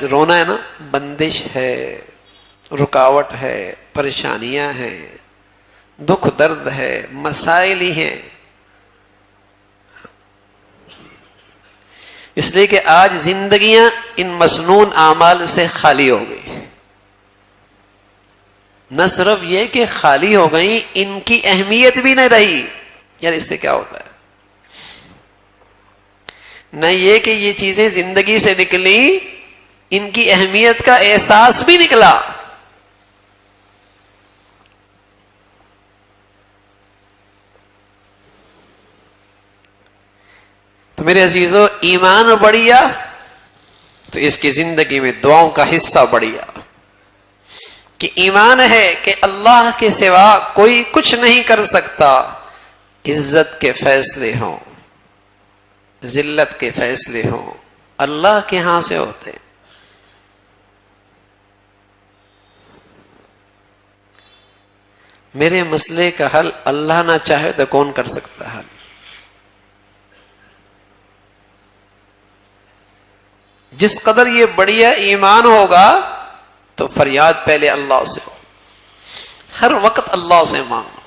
رونا ہے نا، بندش ہے، رکاوٹ ہے، پریشانیاں ہیں، دکھ درد ہے، مسائل ہی ہیں. اس لیے کہ آج زندگیاں ان مسنون اعمال سے خالی ہو گئی. نہ صرف یہ کہ خالی ہو گئی، ان کی اہمیت بھی نہیں رہی. یار اس سے کیا ہوتا ہے؟ نہ یہ کہ یہ چیزیں زندگی سے نکلی، ان کی اہمیت کا احساس بھی نکلا. تو میرے عزیزو، ایمان بڑھیا تو اس کی زندگی میں دعاؤں کا حصہ بڑھیا، کہ ایمان ہے کہ اللہ کے سوا کوئی کچھ نہیں کر سکتا. عزت کے فیصلے ہوں، ذلت کے فیصلے ہوں، اللہ کے ہاں سے ہوتے. میرے مسئلے کا حل اللہ نہ چاہے تو کون کر سکتا حل؟ جس قدر یہ بڑھیا ایمان ہوگا تو فریاد پہلے اللہ سے ہو، ہر وقت اللہ سے مانگو.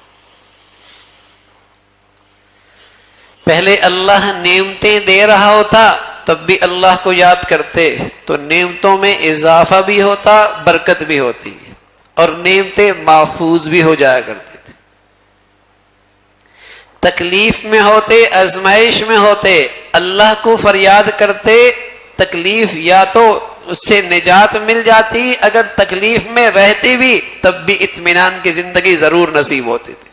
پہلے اللہ نعمتیں دے رہا ہوتا تب بھی اللہ کو یاد کرتے تو نعمتوں میں اضافہ بھی ہوتا، برکت بھی ہوتی، اور نعمتیں محفوظ بھی ہو جایا کرتی تھی. تکلیف میں ہوتے، آزمائش میں ہوتے، اللہ کو فریاد کرتے، تکلیف یا تو اس سے نجات مل جاتی، اگر تکلیف میں رہتی بھی تب بھی اطمینان کی زندگی ضرور نصیب ہوتی تھی.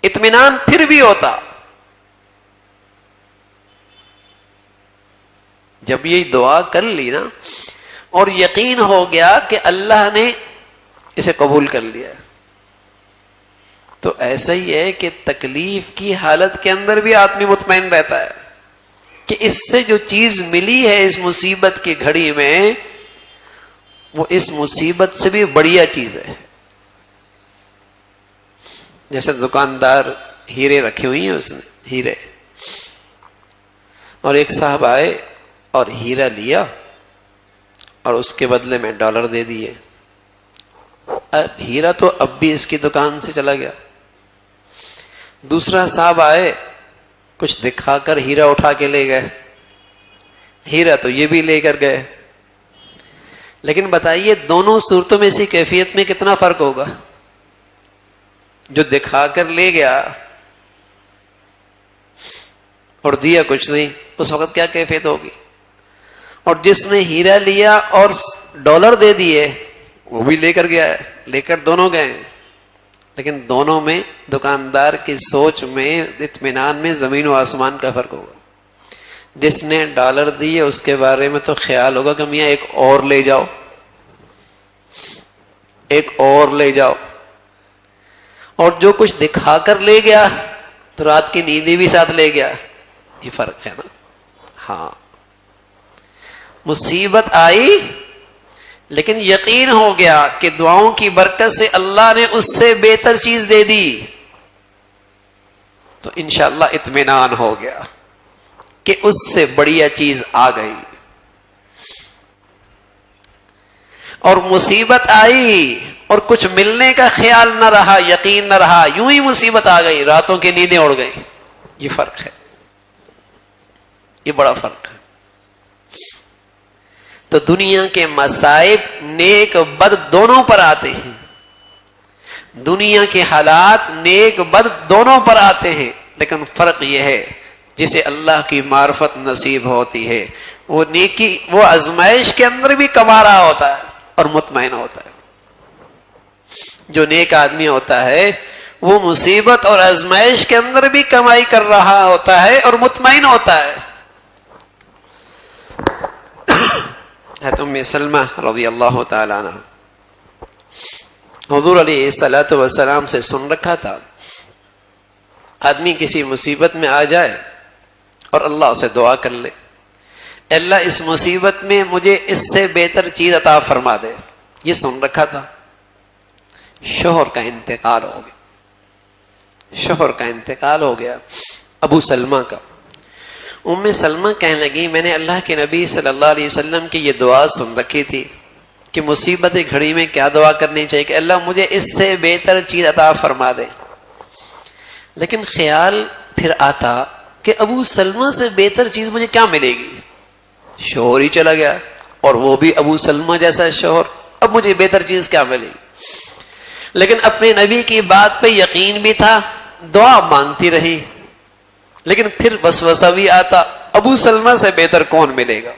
اطمینان پھر بھی ہوتا. جب یہ دعا کر لی نا اور یقین ہو گیا کہ اللہ نے اسے قبول کر لیا، تو ایسا ہی ہے کہ تکلیف کی حالت کے اندر بھی آدمی مطمئن رہتا ہے کہ اس سے جو چیز ملی ہے اس مصیبت کی گھڑی میں، وہ اس مصیبت سے بھی بڑھیا چیز ہے. جیسے دکاندار ہیرے رکھے ہوئی ہیں، اس نے ہیرے، اور ایک صاحب آئے اور ہیرا لیا اور اس کے بدلے میں ڈالر دے دیے. اب ہیرا تو اب بھی اس کی دکان سے چلا گیا. دوسرا صاحب آئے، کچھ دکھا کر ہیرا اٹھا کے لے گئے، ہیرا تو یہ بھی لے کر گئے. لیکن بتائیے دونوں صورتوں میں اسی کیفیت میں کتنا فرق ہوگا؟ جو دکھا کر لے گیا اور دیا کچھ نہیں، اس وقت کیا کیفیت ہوگی؟ اور جس نے ہیرا لیا اور ڈالر دے دیے، وہ بھی لے کر گیا ہے، لے کر دونوں گئے، لیکن دونوں میں دکاندار کی سوچ میں، اطمینان میں زمین و آسمان کا فرق ہوگا. جس نے ڈالر دیے اس کے بارے میں تو خیال ہوگا کہ میاں ایک اور لے جاؤ، ایک اور لے جاؤ. اور جو کچھ دکھا کر لے گیا تو رات کی نیندی بھی ساتھ لے گیا. یہ فرق ہے نا. ہاں، مصیبت آئی لیکن یقین ہو گیا کہ دعاؤں کی برکت سے اللہ نے اس سے بہتر چیز دے دی، تو انشاءاللہ اطمینان ہو گیا کہ اس سے بڑھیا چیز آ گئی. اور مصیبت آئی اور کچھ ملنے کا خیال نہ رہا، یقین نہ رہا، یوں ہی مصیبت آ گئی، راتوں کی نیندیں اڑ گئی. یہ فرق ہے، یہ بڑا فرق ہے. تو دنیا کے مصائب نیک بد دونوں پر آتے ہیں، دنیا کے حالات نیک بد دونوں پر آتے ہیں، لیکن فرق یہ ہے جسے اللہ کی معرفت نصیب ہوتی ہے وہ نیکی، وہ آزمائش کے اندر بھی کما رہا ہوتا ہے اور مطمئن ہوتا ہے. جو نیک آدمی ہوتا ہے وہ مصیبت اور آزمائش کے اندر بھی کمائی کر رہا ہوتا ہے اور مطمئن ہوتا ہے. ام سلمہ رضی اللہ تعالی عنہ حضور علیہ الصلوۃ والسلام سے سن رکھا تھا، آدمی کسی مصیبت میں آ جائے اور اللہ سے دعا کر لے، اللہ اس مصیبت میں مجھے اس سے بہتر چیز عطا فرما دے. یہ سن رکھا تھا. شوہر کا انتقال ہو گیا، شوہر کا انتقال ہو گیا ابو سلمہ کا. ام سلمہ کہنے لگی میں نے اللہ کے نبی صلی اللہ علیہ وسلم کی یہ دعا سن رکھی تھی کہ مصیبت گھڑی میں کیا دعا کرنی چاہیے کہ اللہ مجھے اس سے بہتر چیز عطا فرما دے، لیکن خیال پھر آتا کہ ابو سلمہ سے بہتر چیز مجھے کیا ملے گی؟ شوہر ہی چلا گیا اور وہ بھی ابو سلمہ جیسا شوہر، اب مجھے بہتر چیز کیا ملے گی؟ لیکن اپنے نبی کی بات پہ یقین بھی تھا، دعا مانگتی رہی، لیکن پھر وسوسہ بھی آتا ابو سلمہ سے بہتر کون ملے گا؟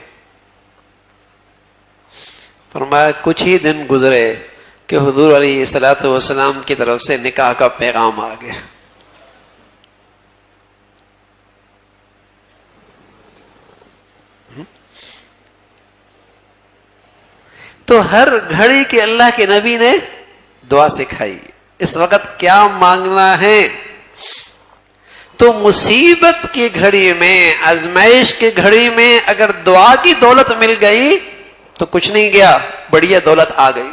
فرمایا کچھ ہی دن گزرے کہ حضور علیہ الصلوۃ والسلام کی طرف سے نکاح کا پیغام آ گیا۔ تو ہر گھڑی کے اللہ کے نبی نے دعا سکھائی، اس وقت کیا مانگنا ہے۔ تو مصیبت کی گھڑی میں، آزمائش کی گھڑی میں اگر دعا کی دولت مل گئی تو کچھ نہیں گیا، بڑھیا دولت آ گئی۔